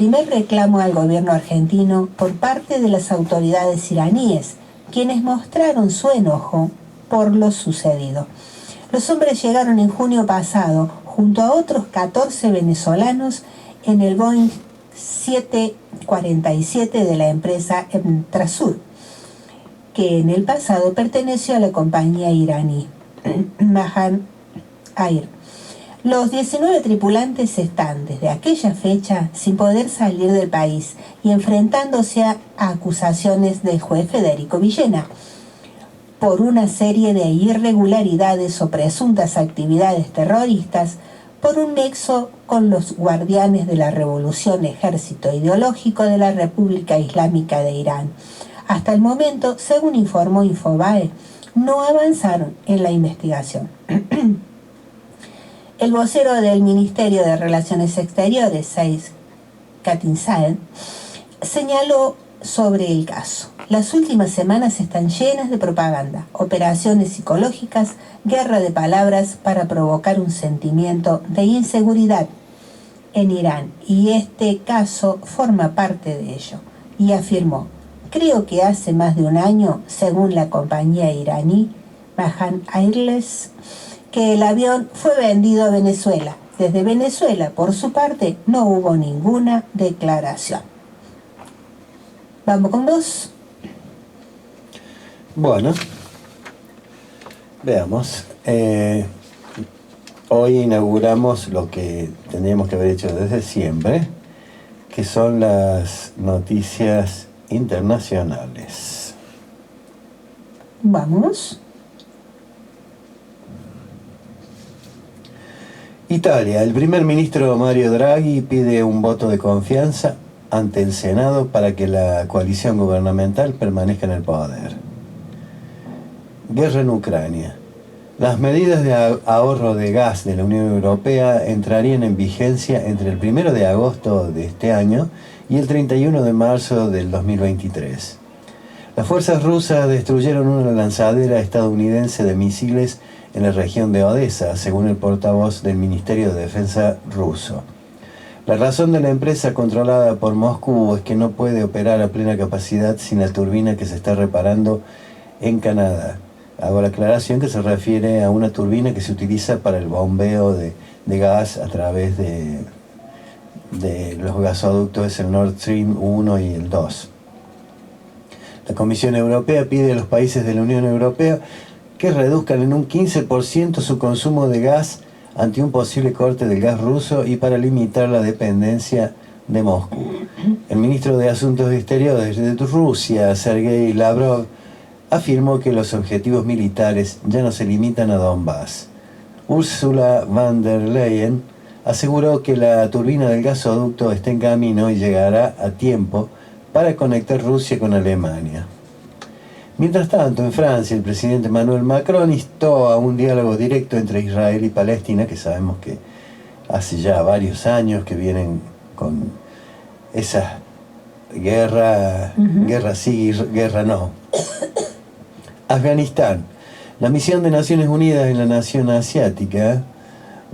Primer reclamo al gobierno argentino por parte de las autoridades iraníes, quienes mostraron su enojo por lo sucedido. Los hombres llegaron en junio pasado, junto a otros 14 venezolanos, en el Boeing 747 de la empresa Entrasur, que en el pasado perteneció a la compañía iraní Mahan Air. Los 19 tripulantes están desde aquella fecha sin poder salir del país y enfrentándose a acusaciones del juez Federico Villena por una serie de irregularidades o presuntas actividades terroristas, por un nexo con los guardianes de la revolución ejército ideológico de la República Islámica de Irán. Hasta el momento, según informó Infobae, no avanzaron en la investigación. El vocero del Ministerio de Relaciones Exteriores, Said Khatibzadeh, señaló sobre el caso: las últimas semanas están llenas de propaganda, operaciones psicológicas, guerra de palabras para provocar un sentimiento de inseguridad en Irán, y este caso forma parte de ello. Y afirmó: creo que hace más de un año, según la compañía iraní Mahan Airlines, que el avión fue vendido a Venezuela. Desde Venezuela, por su parte, no hubo ninguna declaración. ¿Vamos con vos? Bueno, veamos. Hoy inauguramos lo que teníamos que haber hecho desde siempre, que son las noticias internacionales. Vamos. Italia. El primer ministro Mario Draghi pide un voto de confianza ante el Senado para que la coalición gubernamental permanezca en el poder. Guerra en Ucrania. Las medidas de ahorro de gas de la Unión Europea entrarían en vigencia entre el 1 de agosto de este año y el 31 de marzo del 2023. Las fuerzas rusas destruyeron una lanzadera estadounidense de misiles en la región de Odessa, según el portavoz del Ministerio de Defensa ruso. La razón de la empresa controlada por Moscú es que no puede operar a plena capacidad sin la turbina que se está reparando en Canadá. Hago la aclaración que se refiere a una turbina que se utiliza para el bombeo de gas a través de los gasoductos, el Nord Stream 1 y el 2. La Comisión Europea pide a los países de la Unión Europea que reduzcan en un 15% su consumo de gas ante un posible corte del gas ruso y para limitar la dependencia de Moscú. El ministro de Asuntos Exteriores de Rusia, Sergei Lavrov, afirmó que los objetivos militares ya no se limitan a Donbass. Ursula von der Leyen aseguró que la turbina del gasoducto está en camino y llegará a tiempo para conectar Rusia con Alemania. Mientras tanto, en Francia, el presidente Emmanuel Macron instó a un diálogo directo entre Israel y Palestina, que sabemos que hace ya varios años que vienen con esa guerra, guerra sí, guerra no. Afganistán. La misión de Naciones Unidas en la nación asiática,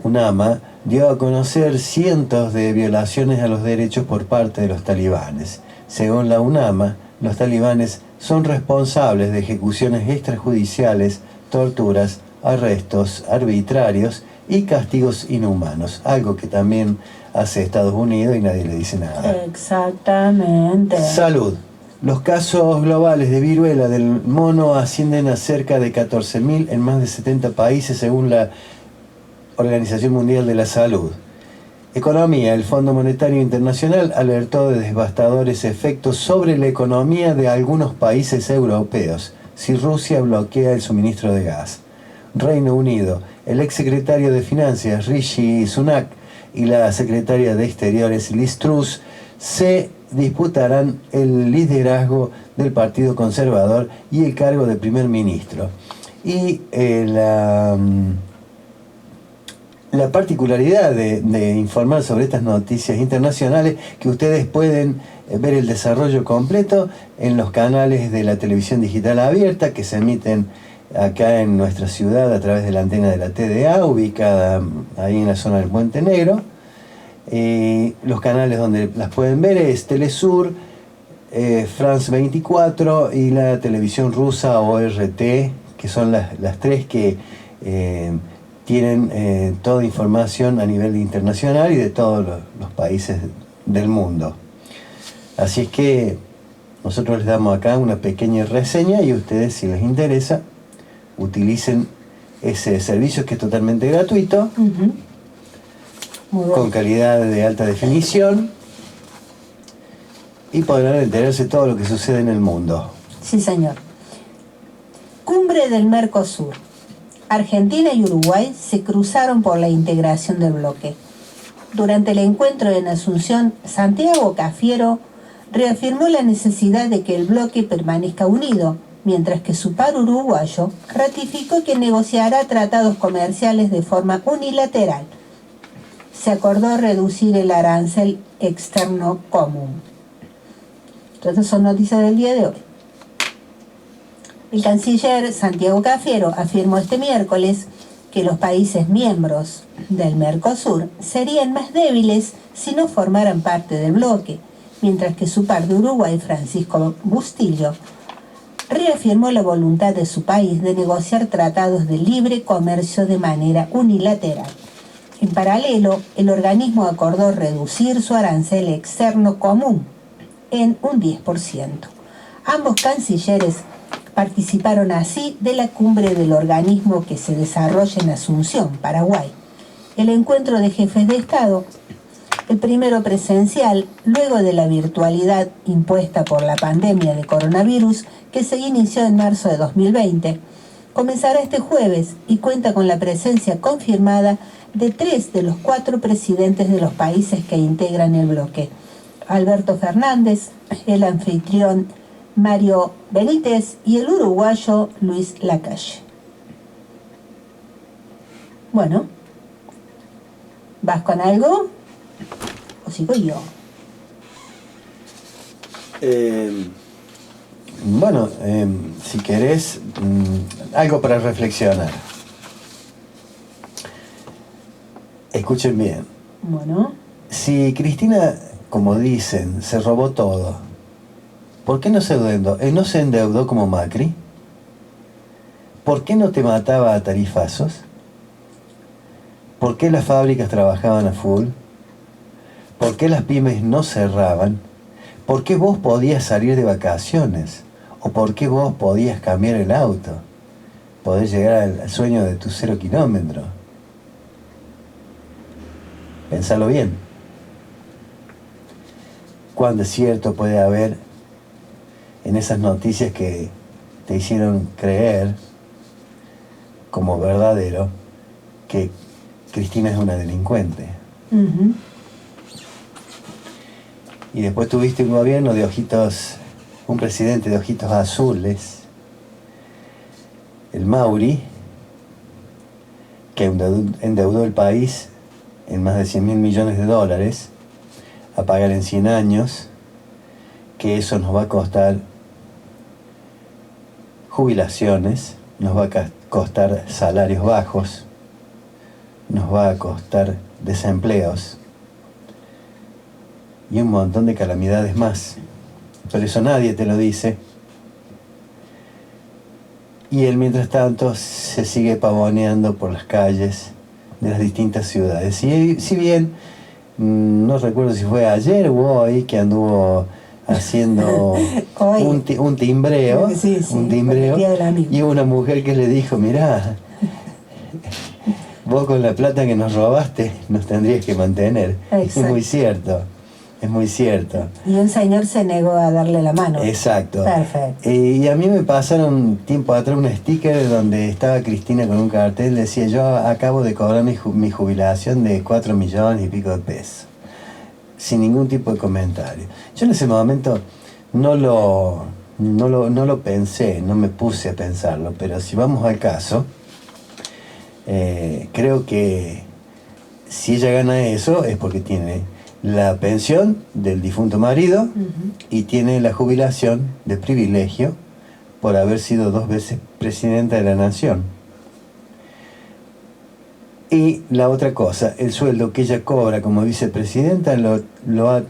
UNAMA, dio a conocer cientos de violaciones a los derechos por parte de los talibanes. Según la UNAMA, los talibanes son responsables de ejecuciones extrajudiciales, torturas, arrestos arbitrarios y castigos inhumanos, algo que también hace Estados Unidos y nadie le dice nada. Exactamente. Salud. Los casos globales de viruela del mono ascienden a cerca de 14.000 en más de 70 países, según la Organización Mundial de la Salud. Economía. El Fondo Monetario Internacional alertó de devastadores efectos sobre la economía de algunos países europeos si Rusia bloquea el suministro de gas. Reino Unido. El exsecretario de Finanzas Rishi Sunak y la secretaria de Exteriores Liz Truss se disputarán el liderazgo del Partido Conservador y el cargo de primer ministro. Y la particularidad de informar sobre estas noticias internacionales, que ustedes pueden ver el desarrollo completo en los canales de la televisión digital abierta que se emiten acá en nuestra ciudad a través de la antena de la TDA, ubicada ahí en la zona del Puente Negro, Los canales donde las pueden ver es Telesur, France 24 y la televisión rusa ORT, que son las tres que tienen toda información a nivel internacional y de todos los países del mundo. Así es que nosotros les damos acá una pequeña reseña y ustedes, si les interesa, utilicen ese servicio que es totalmente gratuito, con calidad de alta definición, y podrán enterarse de todo lo que sucede en el mundo. Sí, señor. Cumbre del Mercosur. Argentina y Uruguay se cruzaron por la integración del bloque. Durante el encuentro en Asunción, Santiago Cafiero reafirmó la necesidad de que el bloque permanezca unido, mientras que su par uruguayo ratificó que negociará tratados comerciales de forma unilateral. Se acordó reducir el arancel externo común. Estas son noticias del día de hoy. El canciller Santiago Cafiero afirmó este miércoles que los países miembros del Mercosur serían más débiles si no formaran parte del bloque, mientras que su par de Uruguay, Francisco Bustillo, reafirmó la voluntad de su país de negociar tratados de libre comercio de manera unilateral. En paralelo, el organismo acordó reducir su arancel externo común en un 10%. Ambos cancilleres participaron así de la cumbre del organismo que se desarrolla en Asunción, Paraguay. El encuentro de jefes de Estado, el primero presencial, luego de la virtualidad impuesta por la pandemia de coronavirus que se inició en marzo de 2020, comenzará este jueves y cuenta con la presencia confirmada de 3 de los 4 presidentes de los países que integran el bloque: Alberto Fernández, el anfitrión Mario Benítez y el uruguayo Luis Lacalle. Bueno, ¿vas con algo o sigo yo? Bueno, si querés, algo para reflexionar. Escuchen bien. Bueno. Si Cristina, como dicen, se robó todo, ¿por qué no se endeudó como Macri? ¿Por qué no te mataba a tarifazos? ¿Por qué las fábricas trabajaban a full? ¿Por qué las pymes no cerraban? ¿Por qué vos podías salir de vacaciones? ¿O por qué vos podías cambiar el auto? Podés llegar al sueño de tu 0 kilómetro. Pensalo bien. ¿Cuán desierto puede haber en esas noticias que te hicieron creer, como verdadero, que Cristina es una delincuente? Y después tuviste un gobierno de ojitos, un presidente de ojitos azules, el Mauri, que endeudó el país en más de 100.000 millones de dólares a pagar en 100 años, que eso nos va a costar jubilaciones, nos va a costar salarios bajos, nos va a costar desempleos y un montón de calamidades más. Pero eso nadie te lo dice. Y él, mientras tanto, se sigue pavoneando por las calles de las distintas ciudades. Y si bien, no recuerdo si fue ayer o hoy, que anduvo haciendo un timbreo, un timbreo, y una mujer que le dijo: mirá, vos con la plata que nos robaste nos tendrías que mantener. Exacto. Es muy cierto. Es muy cierto. Y un señor se negó a darle la mano. Exacto. Perfecto. Y a mí me pasaron tiempo atrás un sticker donde estaba Cristina con un cartel, decía: yo acabo de cobrar mi jubilación de 4 millones y pico de pesos. Sin ningún tipo de comentario. Yo en ese momento no lo pensé, no me puse a pensarlo, pero si vamos al caso, creo que si ella gana eso es porque tiene la pensión del difunto marido y tiene la jubilación de privilegio por haber sido 2 veces presidenta de la nación. Y la otra cosa, el sueldo que ella cobra como vicepresidenta lo ha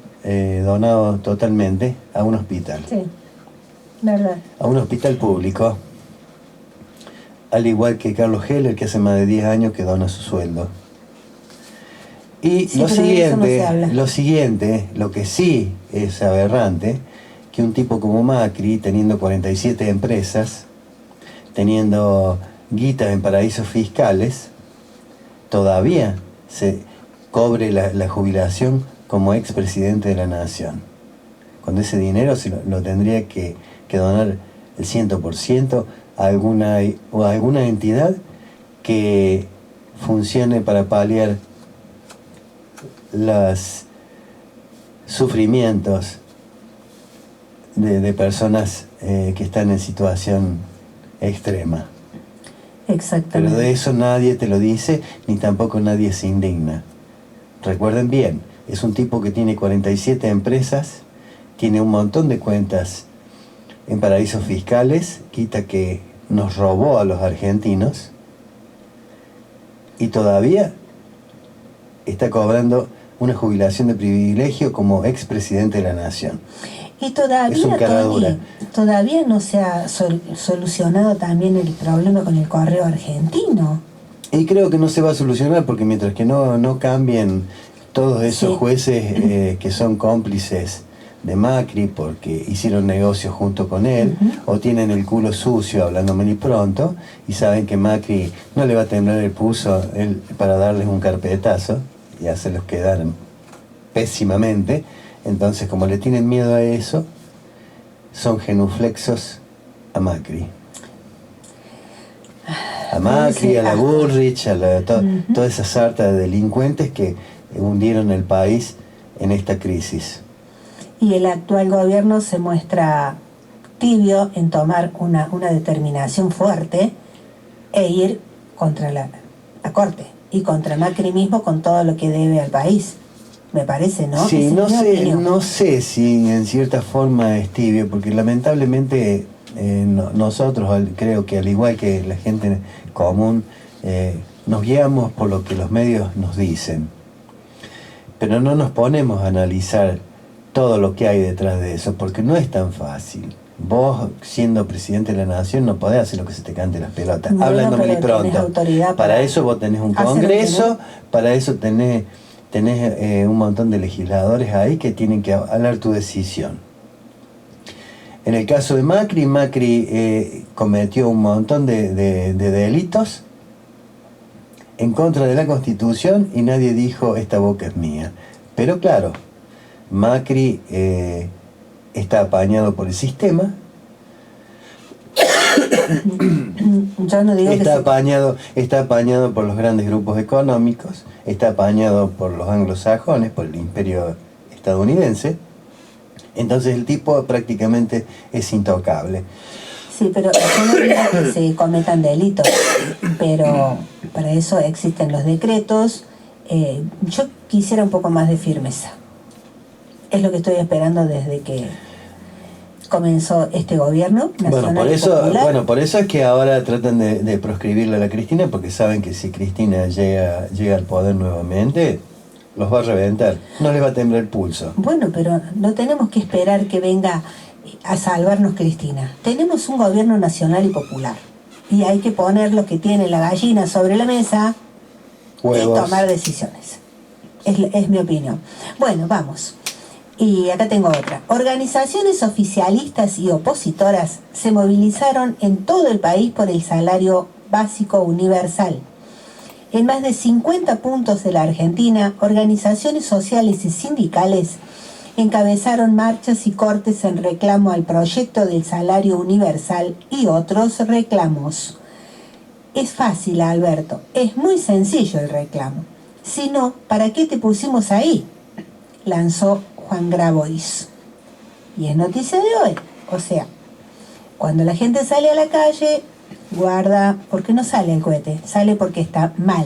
donado totalmente a un hospital. Sí, verdad. A un hospital público. Al igual que Carlos Heller, que hace más de 10 años que dona su sueldo. Y Sí, pero de eso no se habla. lo que sí es aberrante, que un tipo como Macri, teniendo 47 empresas, teniendo guitas en paraísos fiscales, todavía se cobre la jubilación como expresidente de la nación. Cuando ese dinero lo tendría que donar el 100% a alguna entidad que funcione para paliar los sufrimientos de personas que están en situación extrema. Exactamente. Pero de eso nadie te lo dice, ni tampoco nadie se indigna. Recuerden bien, es un tipo que tiene 47 empresas, tiene un montón de cuentas en paraísos fiscales, quita que nos robó a los argentinos, y todavía está cobrando una jubilación de privilegio como expresidente de la nación. Y todavía, Es un cara dura. todavía no se ha solucionado también el problema con el correo argentino. Y creo que no se va a solucionar porque mientras que no cambien todos esos Sí. jueces que son cómplices de Macri porque hicieron negocios junto con él, o tienen el culo sucio, hablando mal y pronto, y saben que Macri no le va a temblar el pulso para darles un carpetazo y hacerlos quedar pésimamente. Entonces, como le tienen miedo a eso, son genuflexos a Macri. A Macri, a la Bullrich, a toda esa sarta de delincuentes que hundieron el país en esta crisis. Y el actual gobierno se muestra tibio en tomar una determinación fuerte e ir contra la Corte y contra Macri mismo con todo lo que debe al país. Me parece, ¿no? Sí, no sé si en cierta forma es tibio, porque lamentablemente nosotros, creo que al igual que la gente común, nos guiamos por lo que los medios nos dicen, pero no nos ponemos a analizar todo lo que hay detrás de eso, porque no es tan fácil. Vos, siendo presidente de la nación, no podés hacer lo que se te cante las pelotas, bueno, hablando muy pronto. Para eso vos tenés un congreso, para eso tenés un montón de legisladores ahí que tienen que hablar tu decisión. En el caso de Macri cometió un montón de delitos en contra de la Constitución y nadie dijo esta boca es mía. Pero claro, Macri está apañado por el sistema. Yo no digo está apañado por los grandes grupos económicos, está apañado por los anglosajones, por el imperio estadounidense. Entonces el tipo prácticamente es intocable. Sí, pero yo no digo que se cometan delitos, pero para eso existen los decretos. Yo quisiera un poco más de firmeza. Es lo que estoy esperando desde que comenzó este gobierno nacional. Por eso es que ahora tratan de proscribirle a la Cristina, porque saben que si Cristina llega al poder nuevamente, los va a reventar, no les va a temblar el pulso. Bueno, pero no tenemos que esperar que venga a salvarnos Cristina. Tenemos un gobierno nacional y popular, y hay que poner lo que tiene la gallina sobre la mesa y tomar decisiones. Es mi opinión. Bueno, vamos. Y acá tengo otra. Organizaciones oficialistas y opositoras se movilizaron en todo el país por el salario básico universal. En más de 50 puntos de la Argentina, organizaciones sociales y sindicales encabezaron marchas y cortes en reclamo al proyecto del salario universal y otros reclamos. Es fácil, Alberto, es muy sencillo el reclamo. Si no, ¿para qué te pusimos ahí?, lanzó Juan Grabois. Y es noticia de hoy. O sea, cuando la gente sale a la calle, guarda, porque no sale el cohete, sale porque está mal.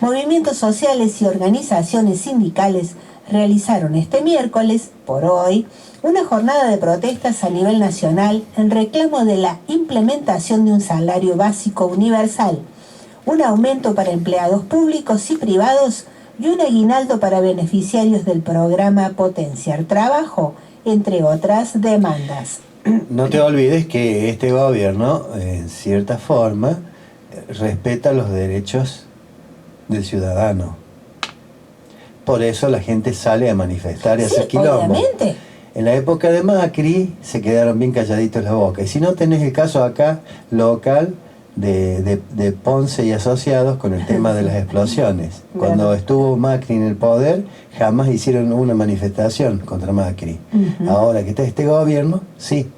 Movimientos sociales y organizaciones sindicales realizaron este miércoles, por hoy, una jornada de protestas a nivel nacional en reclamo de la implementación de un salario básico universal, un aumento para empleados públicos y privados y un aguinaldo para beneficiarios del programa Potenciar Trabajo, entre otras demandas. No te olvides que este gobierno, en cierta forma, respeta los derechos del ciudadano. Por eso la gente sale a manifestar y a hacer quilombo. Obviamente. En la época de Macri se quedaron bien calladitos la boca. Y si no, tenés el caso acá local de Ponce y Asociados con el tema de las explosiones. Cuando estuvo Macri en el poder, jamás hicieron una manifestación contra Macri. Ahora que está este gobierno, sí.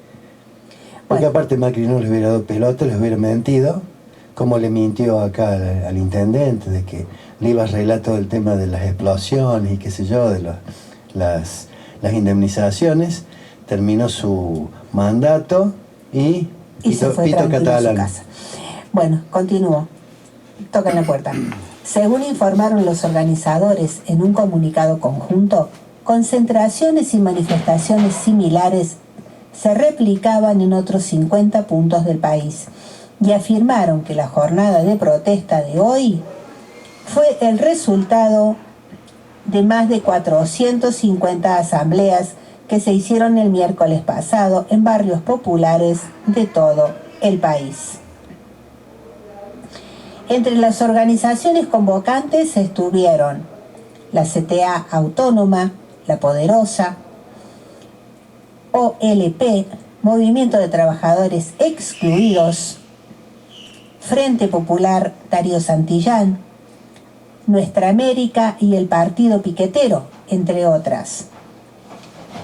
Porque aparte Macri no les hubiera dado pelota, les hubiera mentido, como le mintió acá al intendente, de que le iba a arreglar todo el tema de las explosiones y qué sé yo, de las indemnizaciones. Terminó su mandato y se fue Pito Catalán. A su casa. Bueno, continúo. Tocan la puerta. Según informaron los organizadores en un comunicado conjunto, concentraciones y manifestaciones similares se replicaban en otros 50 puntos del país y afirmaron que la jornada de protesta de hoy fue el resultado de más de 450 asambleas que se hicieron el miércoles pasado en barrios populares de todo el país. Entre las organizaciones convocantes estuvieron la CTA Autónoma, La Poderosa, OLP, Movimiento de Trabajadores Excluidos, Frente Popular Darío Santillán, Nuestra América y el Partido Piquetero, entre otras.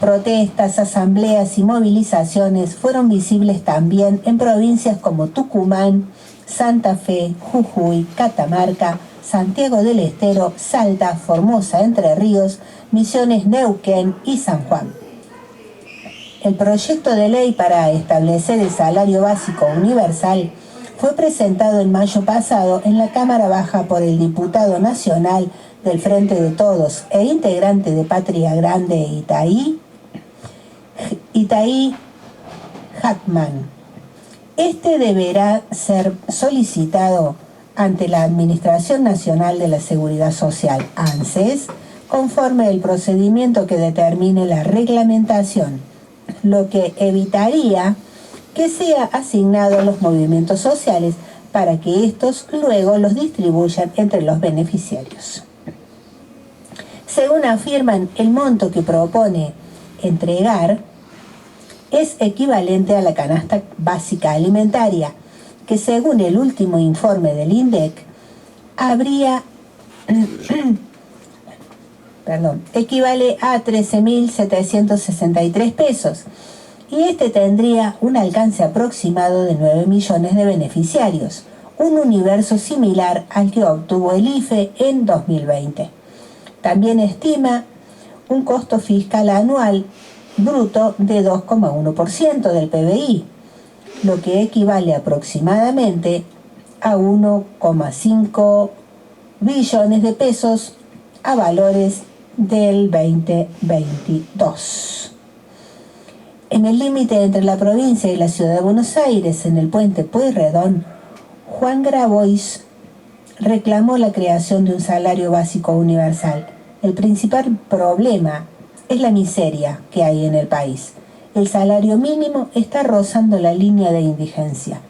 Protestas, asambleas y movilizaciones fueron visibles también en provincias como Tucumán, Santa Fe, Jujuy, Catamarca, Santiago del Estero, Salta, Formosa, Entre Ríos, Misiones, Neuquén y San Juan. El proyecto de ley para establecer el salario básico universal fue presentado en mayo pasado en la Cámara Baja por el diputado nacional del Frente de Todos e integrante de Patria Grande Itaí Hackman. Este deberá ser solicitado ante la Administración Nacional de la Seguridad Social, ANSES, conforme el procedimiento que determine la reglamentación, lo que evitaría que sea asignado a los movimientos sociales para que estos luego los distribuyan entre los beneficiarios. Según afirman, el monto que propone entregar es equivalente a la canasta básica alimentaria, que según el último informe del INDEC, equivale a 13.763 pesos, y este tendría un alcance aproximado de 9 millones de beneficiarios, un universo similar al que obtuvo el IFE en 2020. También estima un costo fiscal anual bruto de 2,1% del PBI, lo que equivale aproximadamente a 1,5 billones de pesos a valores del 2022. En el límite entre la provincia y la ciudad de Buenos Aires, en el puente Pueyrredón, Juan Grabois reclamó la creación de un salario básico universal. El principal problema es la miseria que hay en el país. El salario mínimo está rozando la línea de indigencia.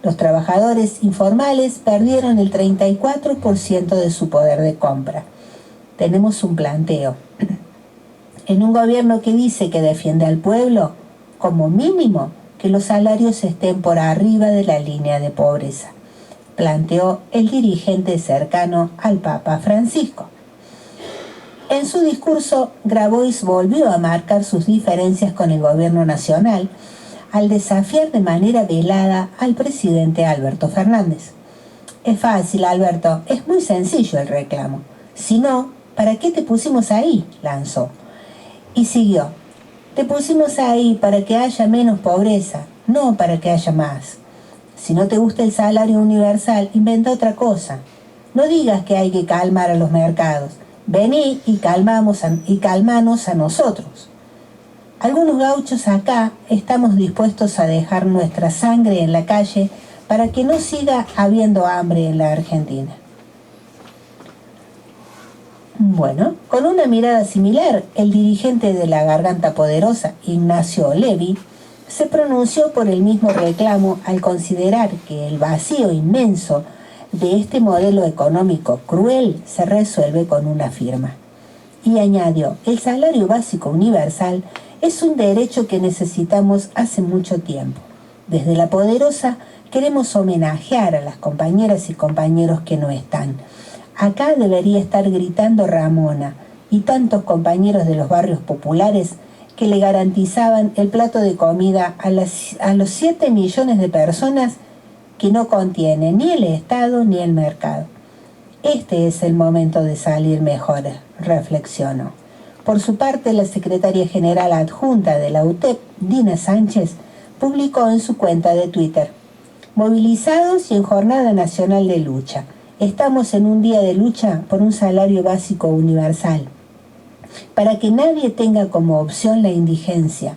Los trabajadores informales perdieron el 34% de su poder de compra. Tenemos un planteo. En un gobierno que dice que defiende al pueblo, como mínimo que los salarios estén por arriba de la línea de pobreza, planteó el dirigente cercano al Papa Francisco. En su discurso, Grabois volvió a marcar sus diferencias con el gobierno nacional al desafiar de manera velada al presidente Alberto Fernández. Es fácil, Alberto, es muy sencillo el reclamo. Si no, ¿para qué te pusimos ahí?, lanzó. Y siguió. Te pusimos ahí para que haya menos pobreza, no para que haya más. Si no te gusta el salario universal, inventa otra cosa. No digas que hay que calmar a los mercados. Vení y calmanos a nosotros. Algunos gauchos acá estamos dispuestos a dejar nuestra sangre en la calle para que no siga habiendo hambre en la Argentina. Bueno, con una mirada similar, el dirigente de la Garganta Poderosa, Ignacio Levi, se pronunció por el mismo reclamo al considerar que el vacío inmenso de este modelo económico cruel se resuelve con una firma. Y añadió, el salario básico universal es un derecho que necesitamos hace mucho tiempo. Desde La Poderosa queremos homenajear a las compañeras y compañeros que no están. Acá debería estar gritando Ramona y tantos compañeros de los barrios populares que le garantizaban el plato de comida a los 7 millones de personas que no contiene ni el Estado ni el mercado. Este es el momento de salir mejor, reflexionó. Por su parte, la secretaria general adjunta de la UTEP, Dina Sánchez, publicó en su cuenta de Twitter: movilizados y en jornada nacional de lucha. Estamos en un día de lucha por un salario básico universal, para que nadie tenga como opción la indigencia,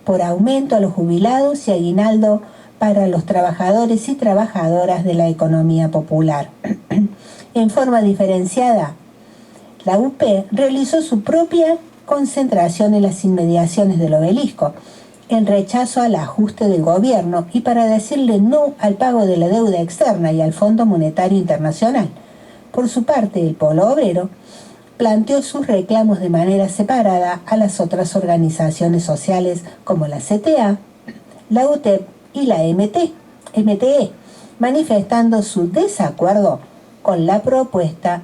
por aumento a los jubilados y aguinaldo para los trabajadores y trabajadoras de la economía popular. En forma diferenciada, la UP realizó su propia concentración en las inmediaciones del Obelisco, en rechazo al ajuste del gobierno y para decirle no al pago de la deuda externa y al Fondo Monetario Internacional. Por su parte, el Polo Obrero planteó sus reclamos de manera separada a las otras organizaciones sociales como la CTA, la UTEP y la MTE, manifestando su desacuerdo con la propuesta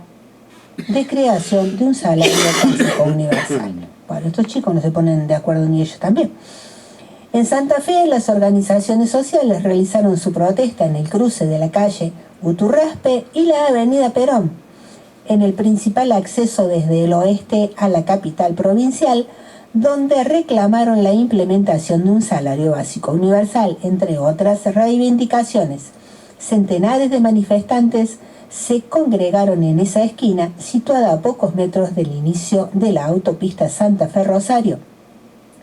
de creación de un salario básico universal. Bueno, estos chicos no se ponen de acuerdo ni ellos también. En Santa Fe, las organizaciones sociales realizaron su protesta en el cruce de la calle Uturraspe y la avenida Perón, en el principal acceso desde el oeste a la capital provincial, donde reclamaron la implementación de un salario básico universal, entre otras reivindicaciones. Centenares de manifestantes se congregaron en esa esquina, situada a pocos metros del inicio de la autopista Santa Fe-Rosario,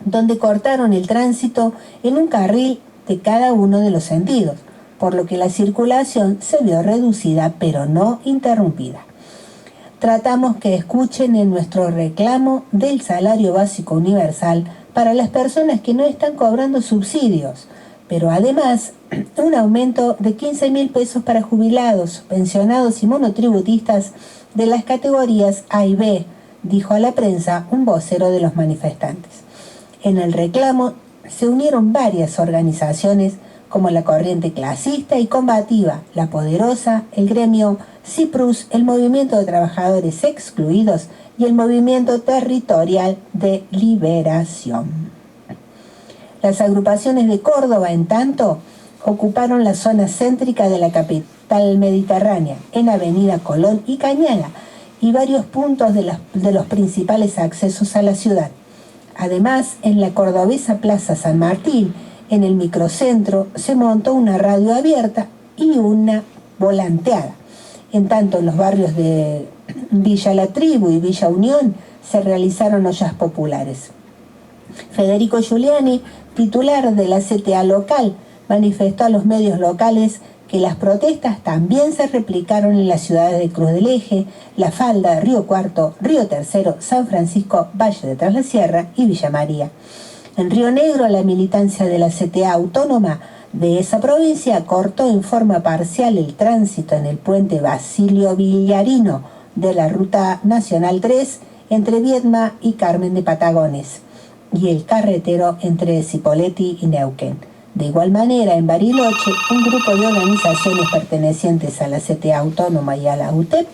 donde cortaron el tránsito en un carril de cada uno de los sentidos, por lo que la circulación se vio reducida pero no interrumpida. Tratamos que escuchen en nuestro reclamo del salario básico universal para las personas que no están cobrando subsidios, pero además un aumento de 15.000 pesos para jubilados, pensionados y monotributistas de las categorías A y B, dijo a la prensa un vocero de los manifestantes. En el reclamo se unieron varias organizaciones como la Corriente Clasista y Combativa, La Poderosa, el gremio CIPRUS, el Movimiento de Trabajadores Excluidos y el Movimiento Territorial de Liberación. Las agrupaciones de Córdoba, en tanto, ocuparon la zona céntrica de la capital mediterránea, en Avenida Colón y Cañada, y varios puntos de los principales accesos a la ciudad. Además, en la cordobesa Plaza San Martín, en el microcentro, se montó una radio abierta y una volanteada. En tanto, en los barrios de Villa La Tribu y Villa Unión se realizaron ollas populares. Federico Giuliani, titular de la CTA local, manifestó a los medios locales que las protestas también se replicaron en las ciudades de Cruz del Eje, La Falda, Río Cuarto, Río Tercero, San Francisco, Valle de Tras la Sierra y Villa María. En Río Negro, la militancia de la CTA autónoma de esa provincia cortó en forma parcial el tránsito en el puente Basilio Villarino de la Ruta Nacional 3 entre Viedma y Carmen de Patagones y el carretero entre Cipolletti y Neuquén. De igual manera, en Bariloche, un grupo de organizaciones pertenecientes a la CTA autónoma y a la UTEP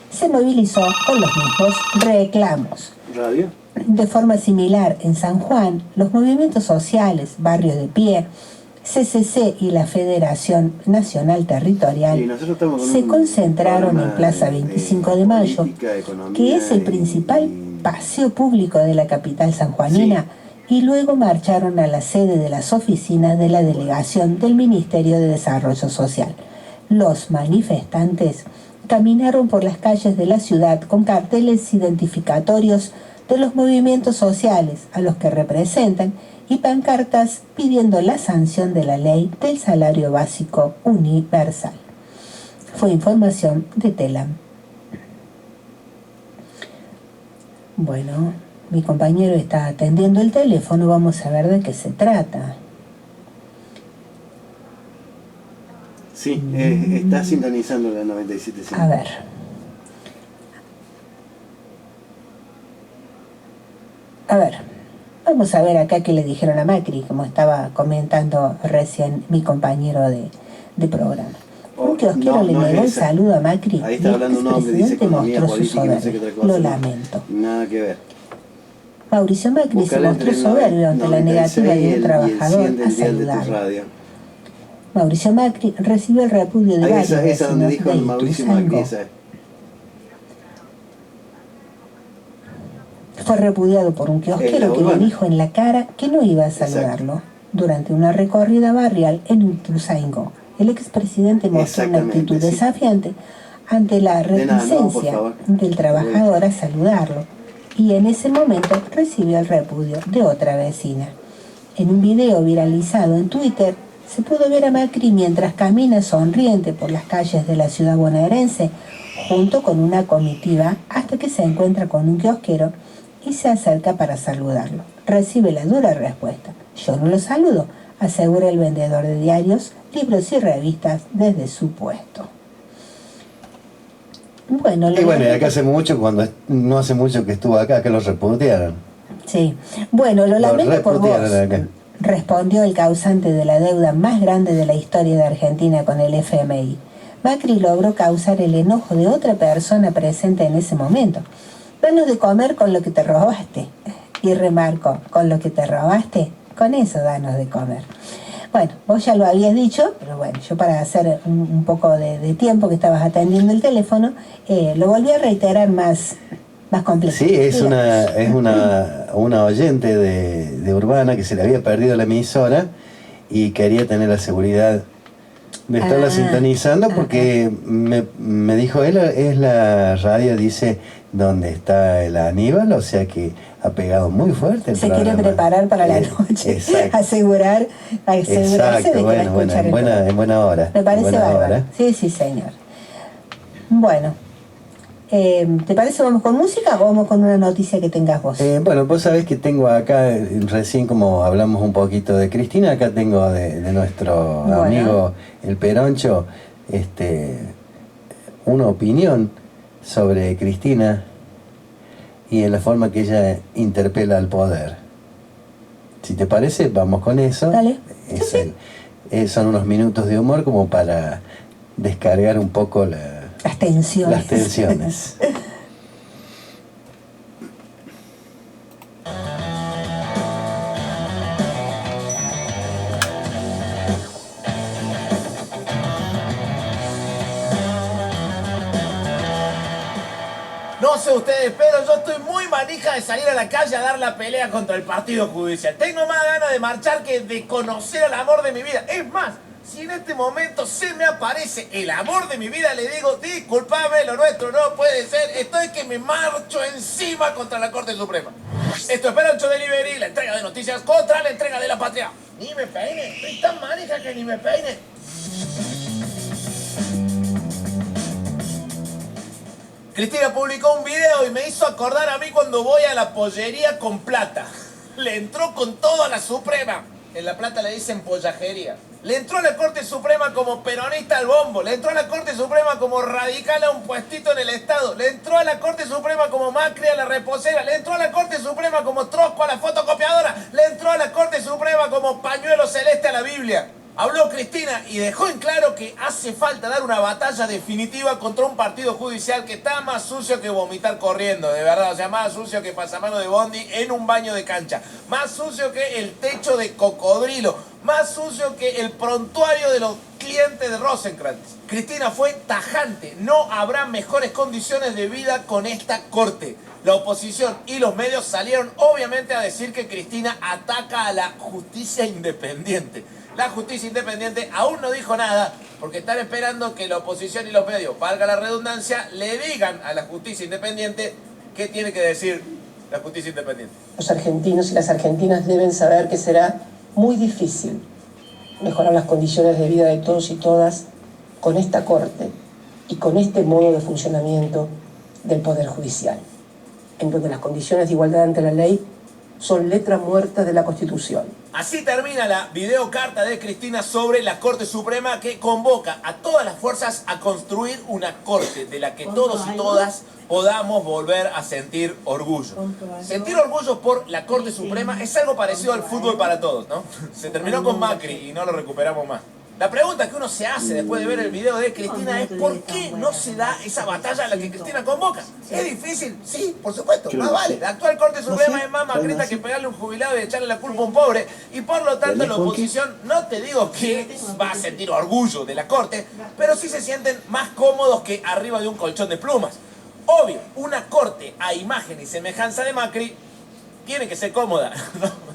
se movilizó con los mismos reclamos. ¿Radio? De forma similar, en San Juan, los movimientos sociales, Barrios de Pie, CCC y la Federación Nacional Territorial se concentraron en Plaza 25 de Mayo, que es el principal paseo público de la capital sanjuanina, y luego marcharon a la sede de las oficinas de la delegación del Ministerio de Desarrollo Social. Los manifestantes caminaron por las calles de la ciudad con carteles identificatorios de los movimientos sociales a los que representan y pancartas pidiendo la sanción de la ley del salario básico universal. Fue información de Telam. Bueno, mi compañero está atendiendo el teléfono, vamos a ver de qué se trata. Sí, está sintonizando la 97.5. A ver. Vamos a ver acá qué le dijeron a Macri, como estaba comentando recién mi compañero de programa. Un kiosquero le negó el saludo a Macri ahí está y hablando el un hombre, dice expresidente economía mostró su política y no sé soberbia. qué otra cosa. Lo lamento. Nada que ver. Mauricio Macri se mostró soberbio ante la negativa de un trabajador a saludarlo. Mauricio Macri recibió el repudio de varios esa donde dijo de Mauricio Macri, esa. Fue repudiado por un kiosquero que le dijo en la cara que no iba a saludarlo. Durante una recorrida barrial en Ituzaingó, el expresidente mostró una actitud desafiante ante la reticencia del trabajador a saludarlo, y en ese momento recibió el repudio de otra vecina. En un video viralizado en Twitter se pudo ver a Macri mientras camina sonriente por las calles de la ciudad bonaerense junto con una comitiva hasta que se encuentra con un kiosquero y se acerca para saludarlo. Recibe la dura respuesta: yo no lo saludo, asegura el vendedor de diarios, libros y revistas desde su puesto. Bueno, y acá no hace mucho que estuvo acá, que lo repudiaron. Sí, bueno, lo lamento por vos, respondió el causante de la deuda más grande de la historia de Argentina con el FMI. Macri logró causar el enojo de otra persona presente en ese momento. Danos de comer con lo que te robaste. Y remarcó, con lo que te robaste, con eso danos de comer. Bueno, vos ya lo habías dicho, pero bueno, yo para hacer un poco de tiempo que estabas atendiendo el teléfono, lo volví a reiterar más completo. Sí, es una oyente de Urbana que se le había perdido la emisora y quería tener la seguridad de estarla sintonizando porque me dijo, él es la radio, dice, donde está el Aníbal, o sea que ha pegado muy fuerte el programa. Quiere preparar para la noche, asegurarse exacto, de que en buena hora. Me parece bárbaro. Sí, señor. Bueno, ¿te parece vamos con música o vamos con una noticia que tengas vos? Bueno, vos sabés que tengo acá, recién como hablamos un poquito de Cristina, acá tengo de nuestro amigo el Peroncho, una opinión sobre Cristina y en la forma que ella interpela al poder. Si te parece, vamos con eso. Dale. Son unos minutos de humor como para descargar un poco las tensiones. No sé ustedes, pero yo estoy muy manija de salir a la calle a dar la pelea contra el partido judicial. Tengo más ganas de marchar que de conocer al amor de mi vida. Es más, si en este momento se me aparece el amor de mi vida, le digo, disculpame, lo nuestro no puede ser. Estoy que me marcho encima contra la Corte Suprema. Esto es Peroncho Delivery, la entrega de noticias contra la entrega de la patria. Ni me peine, estoy tan manija que ni me peine. Cristina publicó un video y me hizo acordar a mí cuando voy a la pollería con plata. Le entró con todo a la Suprema. En La Plata le dicen pollajería. Le entró a la Corte Suprema como peronista al bombo. Le entró a la Corte Suprema como radical a un puestito en el Estado. Le entró a la Corte Suprema como Macri a la reposera. Le entró a la Corte Suprema como Trosco a la fotocopiadora. Le entró a la Corte Suprema como pañuelo celeste a la Biblia. Habló Cristina y dejó en claro que hace falta dar una batalla definitiva contra un partido judicial que está más sucio que vomitar corriendo, de verdad. O sea, más sucio que pasamano de bondi en un baño de cancha. Más sucio que el techo de cocodrilo. Más sucio que el prontuario de los clientes de Rosenkrantz. Cristina fue tajante. No habrá mejores condiciones de vida con esta corte. La oposición y los medios salieron obviamente a decir que Cristina ataca a la justicia independiente. La justicia independiente aún no dijo nada porque están esperando que la oposición y los medios, valga la redundancia, le digan a la justicia independiente qué tiene que decir la justicia independiente. Los argentinos y las argentinas deben saber que será muy difícil mejorar las condiciones de vida de todos y todas con esta Corte y con este modo de funcionamiento del Poder Judicial, en donde las condiciones de igualdad ante la ley son letra muerta de la Constitución. Así termina la videocarta de Cristina sobre la Corte Suprema, que convoca a todas las fuerzas a construir una corte de la que todos y todas podamos volver a sentir orgullo. Sentir orgullo por la Corte Suprema es algo parecido al fútbol para todos, ¿no? Se terminó con Macri y no lo recuperamos más. La pregunta que uno se hace después de ver el video de Cristina es ¿por qué no se da esa batalla a la que Cristina convoca? ¿Es difícil? Sí, por supuesto, más vale. La actual Corte Suprema es más macrista que pegarle a un jubilado y echarle la culpa a un pobre, y por lo tanto la oposición, no te digo que va a sentir orgullo de la Corte, pero sí se sienten más cómodos que arriba de un colchón de plumas. Obvio, una Corte a imagen y semejanza de Macri tiene que ser cómoda, ¿no?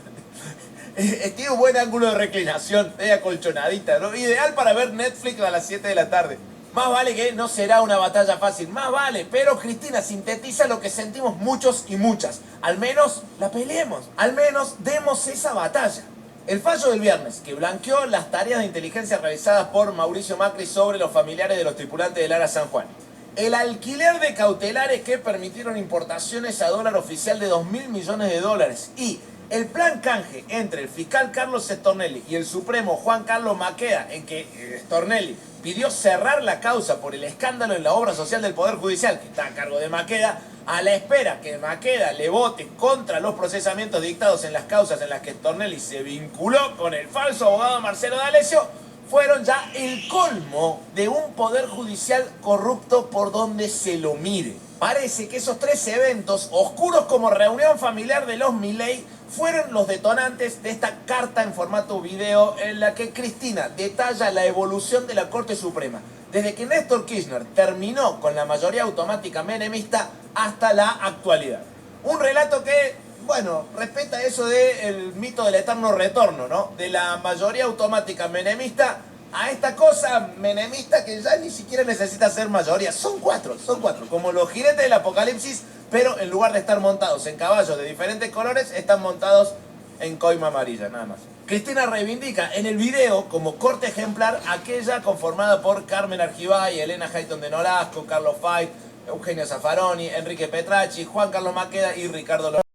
Tiene un buen ángulo de reclinación, acolchonadita, ¿no? Ideal para ver Netflix a las 7 de la tarde. Más vale que no será una batalla fácil, más vale, pero Cristina sintetiza lo que sentimos muchos y muchas. Al menos la peleemos, al menos demos esa batalla. El fallo del viernes, que blanqueó las tareas de inteligencia realizadas por Mauricio Macri sobre los familiares de los tripulantes del ARA San Juan. El alquiler de cautelares que permitieron importaciones a dólar oficial de 2.000 millones de dólares y el plan canje entre el fiscal Carlos Stornelli y el Supremo Juan Carlos Maqueda, en que Stornelli pidió cerrar la causa por el escándalo en la obra social del Poder Judicial, que está a cargo de Maqueda, a la espera que Maqueda le vote contra los procesamientos dictados en las causas en las que Stornelli se vinculó con el falso abogado Marcelo D'Alessio, fueron ya el colmo de un Poder Judicial corrupto por donde se lo mire. Parece que esos tres eventos, oscuros como reunión familiar de los Milei, fueron los detonantes de esta carta en formato video en la que Cristina detalla la evolución de la Corte Suprema, desde que Néstor Kirchner terminó con la mayoría automática menemista hasta la actualidad. Un relato que, bueno, respeta eso del mito del eterno retorno, ¿no? De la mayoría automática menemista a esta cosa menemista que ya ni siquiera necesita ser mayoría. Son cuatro, como los jinetes del apocalipsis, pero en lugar de estar montados en caballos de diferentes colores, están montados en coima amarilla, nada más. Cristina reivindica en el video como corte ejemplar aquella conformada por Carmen Argibay, Elena Hayton de Nolasco, Carlos Fay, Eugenio Zaffaroni, Enrique Petracci, Juan Carlos Maqueda y Ricardo López.